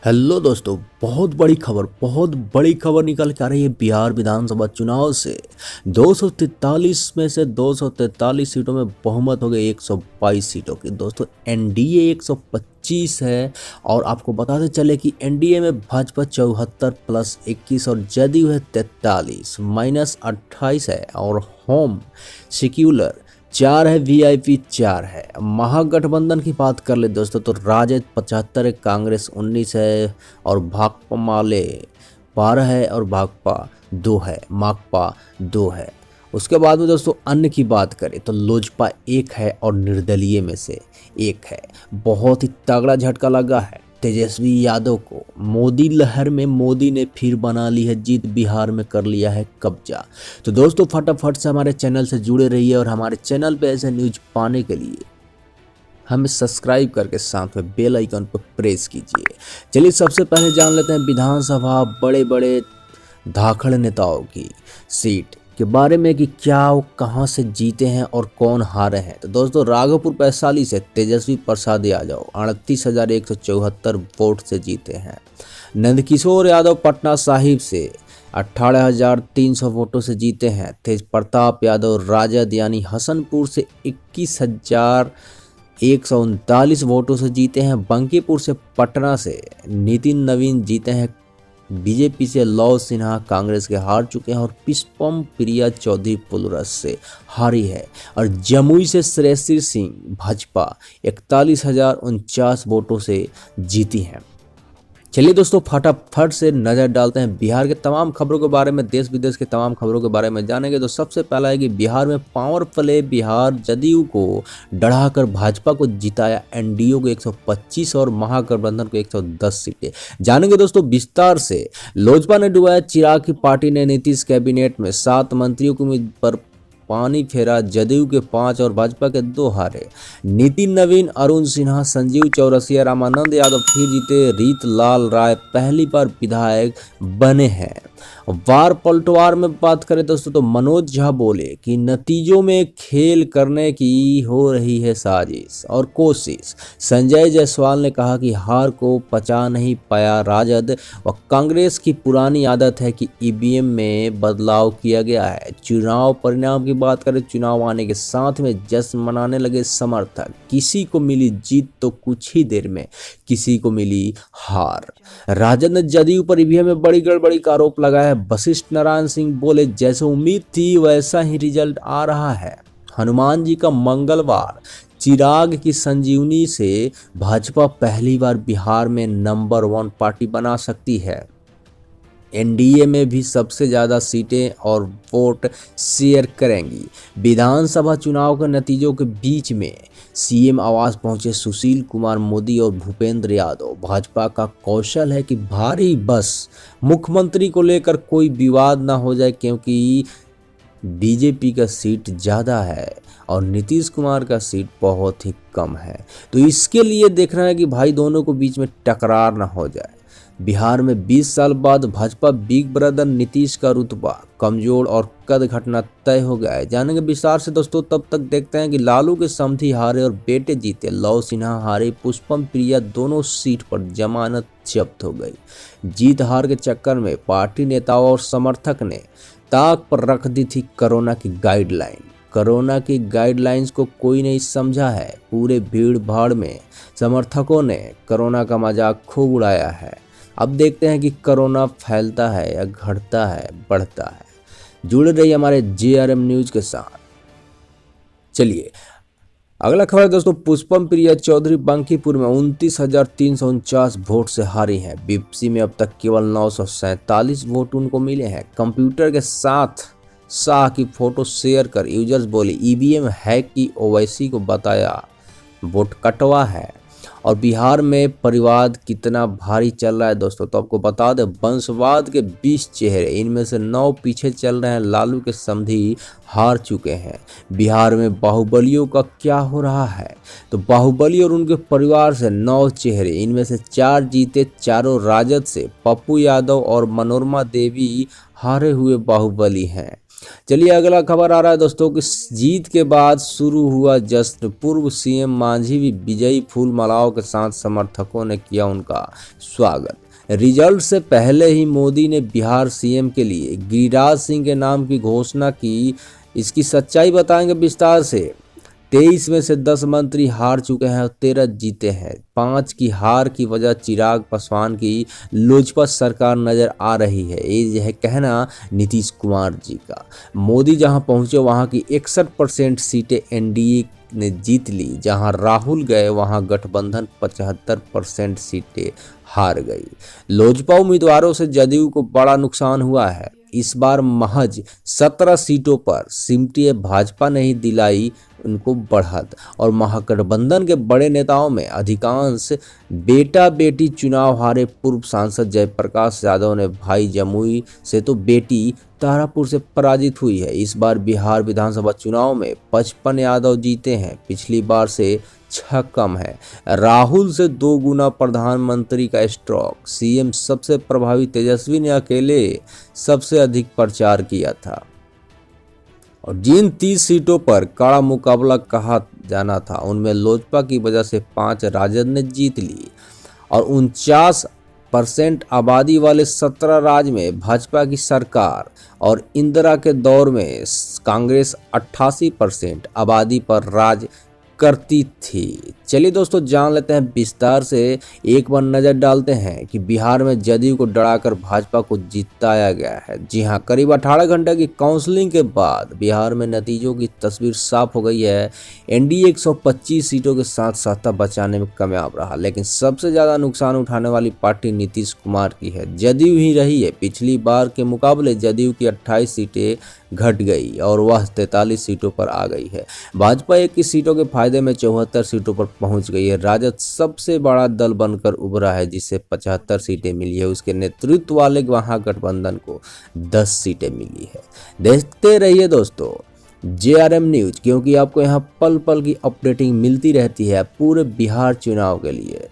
Hello दोस्तों, बहुत बड़ी खबर निकल के आ रही है बिहार विधानसभा चुनाव से। 243 में से 243 सीटों में बहुमत हो गई 122 सीटों की। दोस्तों एनडीए 125 है और आपको बताते चले कि एनडीए में भाजपा 74 प्लस 21 और जदयू है 43 माइनस 28 है और होम सेक्युलर 4 है, वीआईपी 4 है। महागठबंधन की बात कर ले दोस्तों तो राजद 75 है, कांग्रेस 19 है और भाकपा माले 12 है और भाकपा 2 है, माकपा 2 है। उसके बाद में दोस्तों अन्य की बात करें तो लोजपा 1 है और निर्दलीय में से 1 है। बहुत ही तगड़ा झटका लगा है तेजस्वी यादव को। मोदी लहर में मोदी ने फिर बना ली है जीत, बिहार में कर लिया है कब्जा। तो दोस्तों फटाफट से हमारे चैनल से जुड़े रहिए और हमारे चैनल पे ऐसे न्यूज पाने के लिए हमें सब्सक्राइब करके साथ में बेल आइकन पर प्रेस कीजिए। चलिए सबसे पहले जान लेते हैं विधानसभा बड़े बड़े धाकड़ नेताओं की सीट के बारे में कि क्या वो कहां से जीते हैं और कौन हारे हैं। तो दोस्तों राघोपुर वैशाली से तेजस्वी प्रसाद यादव 38,174 वोट से जीते हैं। नंदकिशोर यादव पटना साहिब से 18,300 वोटों से जीते हैं। तेज प्रताप यादव राजद यानी हसनपुर से 21,139 वोटों से जीते हैं। बंकीपुर से पटना से नितिन नवीन जीते हैं। बीजेपी से लव सिन्हा कांग्रेस के हार चुके हैं और पुष्पम प्रिया चौधरी पुलरस से हारी है। और जमुई से श्रेयसी सिंह भाजपा 41,049 वोटों से जीती हैं। चलिए दोस्तों फटाफट से नज़र डालते हैं बिहार के तमाम खबरों के बारे में, देश विदेश के तमाम खबरों के बारे में जानेंगे। तो सबसे पहला है कि बिहार में पावर प्ले, बिहार जदयू को डराकर भाजपा को जिताया, एनडीए को 125 और महागठबंधन को 110 सीटें। जानेंगे दोस्तों विस्तार से। लोजपा ने डुबाया चिराग की पार्टी ने नीतीश कैबिनेट में 7 मंत्रियों की उम्मीद पर पानी फेरा, जदयू के 5 और भाजपा के 2 हारे। नितिन नवीन, अरुण सिन्हा, संजीव चौरसिया, रामानंद यादव फिर जीते। रीत लाल राय पहली बार विधायक बने हैं। वार पलटवार में बात करें दोस्तों तो मनोज झा बोले कि नतीजों में खेल करने की हो रही है साजिश और कोशिश। संजय जायसवाल ने कहा कि हार को पचा नहीं पाया राजद व कांग्रेस की पुरानी आदत है कि ईवीएम में बदलाव किया गया है। चुनाव परिणाम की बात करें, चुनाव आने के साथ में जश्न मनाने लगे समर्थक। किसी को मिली जीत तो कुछ ही देर में किसी को मिली हार। राजद ने जदयू पर ईवीएम में बड़ी गड़बड़ी का आरोप लगाया है। वशिष्ठ नारायण सिंह बोले जैसे उम्मीद थी वैसा ही रिजल्ट आ रहा है। हनुमान जी का मंगलवार, चिराग की संजीवनी से भाजपा पहली बार बिहार में नंबर 1 पार्टी बना सकती है। एनडीए में भी सबसे ज़्यादा सीटें और वोट शेयर करेंगी। विधानसभा चुनाव के नतीजों के बीच में सीएम आवास पहुंचे सुशील कुमार मोदी और भूपेंद्र यादव। भाजपा का कौशल है कि भारी बस मुख्यमंत्री को लेकर कोई विवाद ना हो जाए, क्योंकि बीजेपी का सीट ज़्यादा है और नीतीश कुमार का सीट बहुत ही कम है। तो इसके लिए देखना है कि भाई दोनों को बीच में टकरार ना हो जाए। बिहार में 20 साल बाद भाजपा बिग ब्रदर नीतीश का रुतबा कमजोर और कद घटना तय हो गया है। जानेंगे विस्तार से दोस्तों। तब तक देखते हैं कि लालू के समधी हारे और बेटे जीते। लव सिन्हा हारे, पुष्पम प्रिया दोनों सीट पर जमानत जब्त हो गई। जीत हार के चक्कर में पार्टी नेताओं और समर्थक ने ताक पर रख दी थी कोरोना की गाइडलाइन। कोरोना की गाइडलाइंस को कोई नहीं समझा है। पूरे भीड़ भाड़ में समर्थकों ने कोरोना का मजाक खूब उड़ाया है। अब देखते हैं कि कोरोना फैलता है या घटता है, बढ़ता है। जुड़े रहिए हमारे जेआरएम न्यूज के साथ। चलिए अगला खबर दोस्तों, पुष्पम प्रिया चौधरी बंकीपुर में 29,349 वोट से हारी हैं। बीपीसी में अब तक केवल 947 वोट उनको मिले हैं। कंप्यूटर के साथ शाह की फोटो शेयर कर यूजर्स बोले ईवीएम हैक की, ओवैसी को बताया वोट कटवा है। और बिहार में परिवाद कितना भारी चल रहा है दोस्तों, तो आपको बता दें वंशवाद के 20 चेहरे, इनमें से 9 पीछे चल रहे हैं। लालू के समधी हार चुके हैं। बिहार में बाहुबलियों का क्या हो रहा है, तो बाहुबली और उनके परिवार से 9 चेहरे, इनमें से 4 जीते, चारों राजद से। पप्पू यादव और मनोरमा देवी हारे हुए बाहुबली हैं। चलिए अगला खबर आ रहा है दोस्तों कि जीत के बाद शुरू हुआ जश्न। पूर्व सीएम मांझी भी विजयी फूल मालाओं के साथ समर्थकों ने किया उनका स्वागत। रिजल्ट से पहले ही मोदी ने बिहार सीएम के लिए गिरिराज सिंह के नाम की घोषणा की। इसकी सच्चाई बताएंगे विस्तार से। 23 में से 10 मंत्री हार चुके हैं और 13 जीते हैं। 5 की हार की वजह चिराग पासवान की लोजपा सरकार नजर आ रही है, ये है कहना नीतीश कुमार जी का। मोदी जहां पहुंचे वहां की 61% सीटें एनडीए ने जीत ली। जहां राहुल गए वहां गठबंधन 75% सीटें हार गई। लोजपा उम्मीदवारों से जदयू को बड़ा नुकसान हुआ है। इस बार महज 17 सीटों पर सिमटी भाजपा ने ही दिलाई उनको बढ़त। और महागठबंधन के बड़े नेताओं में अधिकांश बेटा बेटी चुनाव हारे। पूर्व सांसद जयप्रकाश यादव ने भाई जमुई से तो बेटी तारापुर से पराजित हुई है। इस बार बिहार विधानसभा चुनाव में 55 यादव जीते हैं, पिछली बार से 6 कम है। राहुल से 2 गुना प्रधानमंत्री का स्ट्रोक। सीएम सबसे प्रभावी तेजस्वी ने अकेले सबसे अधिक प्रचार किया था। और जिन 30 सीटों पर कड़ा मुकाबला कहा जाना था उनमें लोजपा की वजह से 5 राजद ने जीत ली। और 49% आबादी वाले 17 राज्य में भाजपा की सरकार। और इंदिरा के दौर में कांग्रेस 88% आबादी पर राज करती थी। चलिए दोस्तों जान लेते हैं विस्तार से। एक बार नजर डालते हैं कि बिहार में जदयू को डराकर भाजपा को जिताया गया है। जी हां, करीब 18 घंटे की काउंसलिंग के बाद बिहार में नतीजों की तस्वीर साफ हो गई है। एनडीए 125 सीटों के साथ सत्ता बचाने में कामयाब रहा, लेकिन सबसे ज्यादा नुकसान उठाने वाली पार्टी नीतीश कुमार की है। जदयू ही रही है। पिछली बार के मुकाबले जदयू की 28 सीटें घट गई और वह 43 सीटों पर आ गई है। भाजपा 21 सीटों के फायदे में 74 सीटों पर पहुंच गई है। राजद सबसे बड़ा दल बनकर उभरा है जिसे 75 सीटें मिली है। उसके नेतृत्व वाले महागठबंधन को 10 सीटें मिली है। देखते रहिए दोस्तों JRM न्यूज, क्योंकि आपको यहाँ पल पल की अपडेटिंग मिलती रहती है पूरे बिहार चुनाव के लिए।